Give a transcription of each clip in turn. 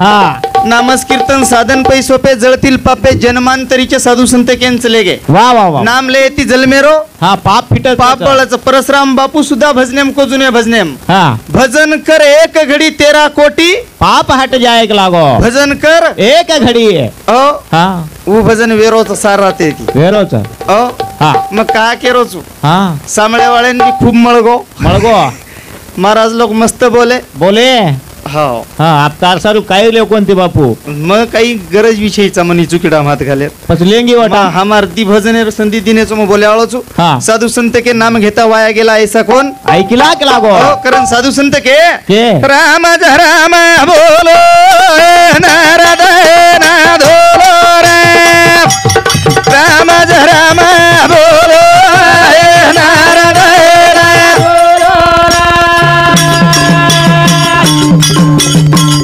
हा नामस कीर्तन साधन पै सोपे जळतील पापे जन्मांतरीचे साधू संत चले गे वा वा वा नाम ले ती जलमेरो हा पाप फिटत पाप बळाचं परशुराम बापू सुद्धा भजनेम को जुने भजनेम हा भजन कर एक घडी 13 कोटी पाप हट जाए लागो भजन कर एक घडी ओ हा वो भजन वेरोच सार राहते ती वेरोच ओ हा मग काय केरोच हा सामळेवाळ्यांनी खूप मळगो मळगो महाराज लोक मस्त बोले हो हा आप तार सारू काय ले कोणते बापू मग काही गरज विषयीचा मनी चुकीडा हात घाले पचलेंगी वाटा हमार दी भजने संधी दिनेचो मग बोले आळोचू हा साधू संत के नाम घेता वाया गेला ऐसा कोण ऐकला के लागो हो कारण साधू संत के राम राम बोलो नारद ना धोलो राम राम बोलो नारद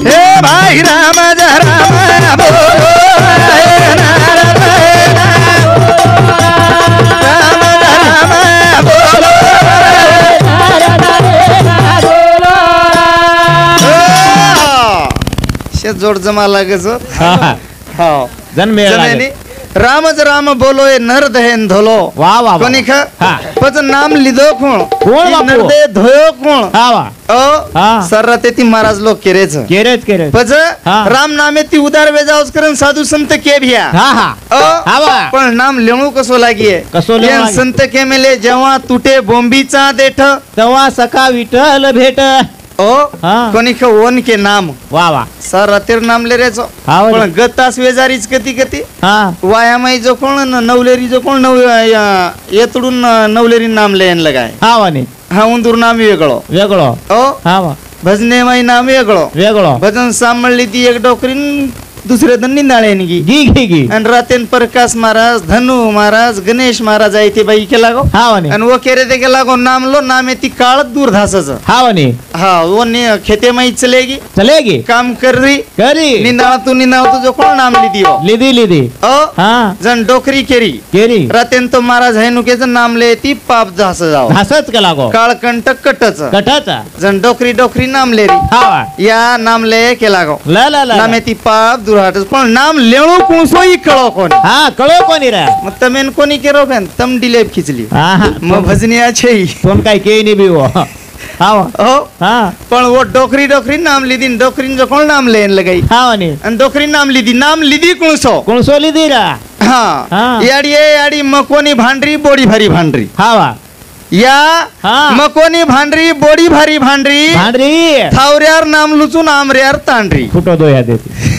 हे भाई राम राम बोलो नारद राम राम बोलो शे जोड जमा लागेच हो जन्मे राम राम बोलो ए नर दहेन धोलो वा वा कोणी खा पच नाम लिदो कोण कोण बापू नर दे धोयो कोण हा वा ओ सरते ती महाराज लोक केरेच केरेच पच राम नामे ती उदार वेजावच करन साधू संत के भिया हा हा हा वा पण नाम लेणू कसो लागिये कसो लेण संत के मेले जेव्हा तुटे बोंबीचा देठ तेव्हा सका विठ्ठल भेट ओ कोणी ख ओन के नाम वा वा सर रातिर नाम ले रेचो पण गतास वेजारीच कती कती वायामाई जो कोण नवलेरी जो कोण येतडून नवलेरी नाम लेन लगाय हा वानी हा उंदूर नाम वेगळो ओ हा वा भजने माई नाम वेगळो भजन सांभळली ती एक डोकरीन दुसरे दन निंदाळे गी आणि रातेन प्रकाश महाराज धनु महाराज गणेश महाराज आहे ते बाई के लागो आणि वो केरे ते के लागो नाम लो नामे ती काळ दूर धासच हा वो खेते माई चलेगी काम करी निंदाळ तू जो कोण नाम लिदी ओ जन डोकरी केरी रातेन तो महाराज है नुके नाम ले ती पाप धास जाओ धासच के लागो काळकंट कटच जन डोकरी नाम लेरी या नाम ले के लागो नामे ती पाप पण नाम लेणू कोणसोई कळो कोण हा कळो कोणी रे मग तमेन कोणी केरो फॅन तम डिलेप खिचली मग भजनिया छे कोण काय के नी बिवो हा हो हा पण वो डोकरी नाम लिदी डोकरीन जो कोण नाम लेन लगाई हा वानी आणि डोकरी नाम लिदी कोणसो लिदी रा हा याडी मकोनी भांडरी बोडी भारी भांडरी हा वा या मकोनी भांडरी बोडी भारी भांडरी थावऱ्यार नाम लुचून आमऱ्यार तांडरी फुटो दोया देते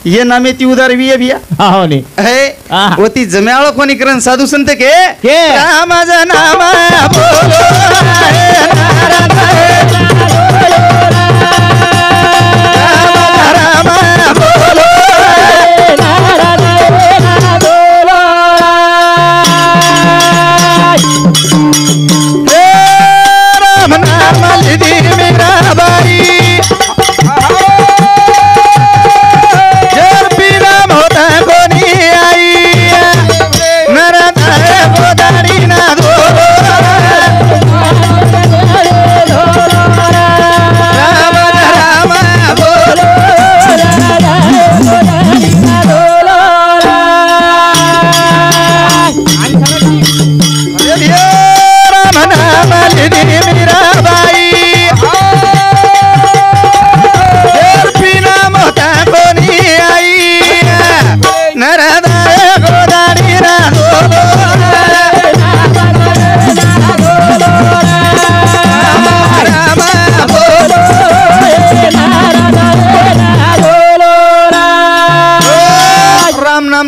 ये नामे ती उदार भी भैया है वो ती जम्याळ कोणी करन साधू संत के राम नाम बोलो राम बोलो राम नाम लिदी मेरा बाई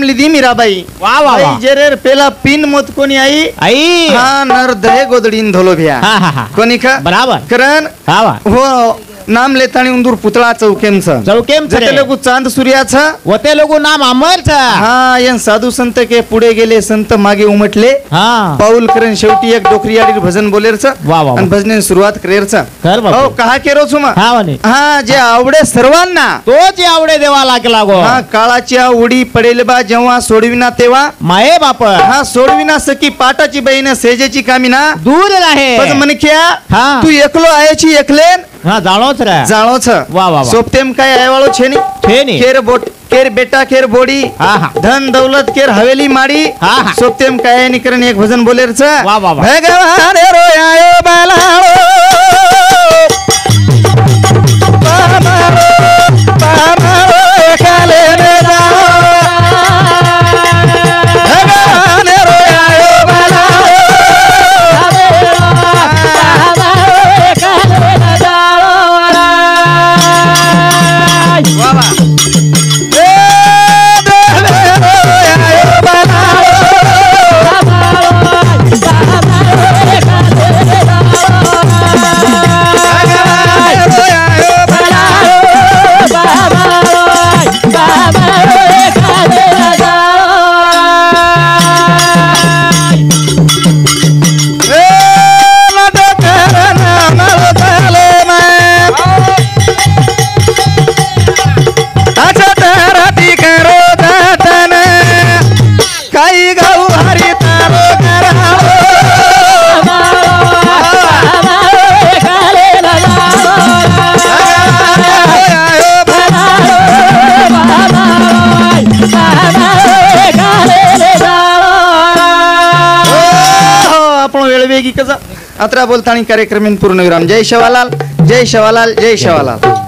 लिदी मीराबाई वाह वाह वाह जेरेर पेला पिन मत कोणी आई हा नर दहे गोदडीन धोलो भ्या कोणी खा बराबर करण हा हो नाम लेतानी उंदूर पुतळा चौकेम जते लोक चांद सूर्याचा वते लोक नाम अमरचा हा यन साधू संत के पुढे गेले संत मागे उमटले पाऊल करण शेवटी एक डोकरी आडी भजन बोलेरचा आणि भजने सुरुवात करेरचा हो कहा केरो छुमा हा जे आवडे सर्वांना तो जे आवडे देवा लागो हा काळाच्या उडी पडेल बा जेव्हा सोडविना तेव्हा माये बाप हा सोडविना सकी पाटाची बहीण सेजेची कामिना दूर आहे पण मनख्या तू एकलो आयची एकलेन હા જાણો છે રે જાણો છે વાહ વાહ સોપતેમ કઈ આયવાળો છે ની છે ની કેર બોટ કેર બેટા કેર બોડી હા હા ધન દौलत કેર હવેલી માડી હા હા સોપતેમ કઈ ની કરીને એક ભજન બોલેર છે વાહ વાહ વાહ ભગવાન રોયાયો બાલાળો પામાળો એકાલે ને જાઓ ભગવાન રોયાયો બાલાળો વાહ વાહ वेळवेगी कसा अत्रा बोलतानी कार्यक्रम पूर्ण विराम जय शवालाल जय शवालाल जय शवालाल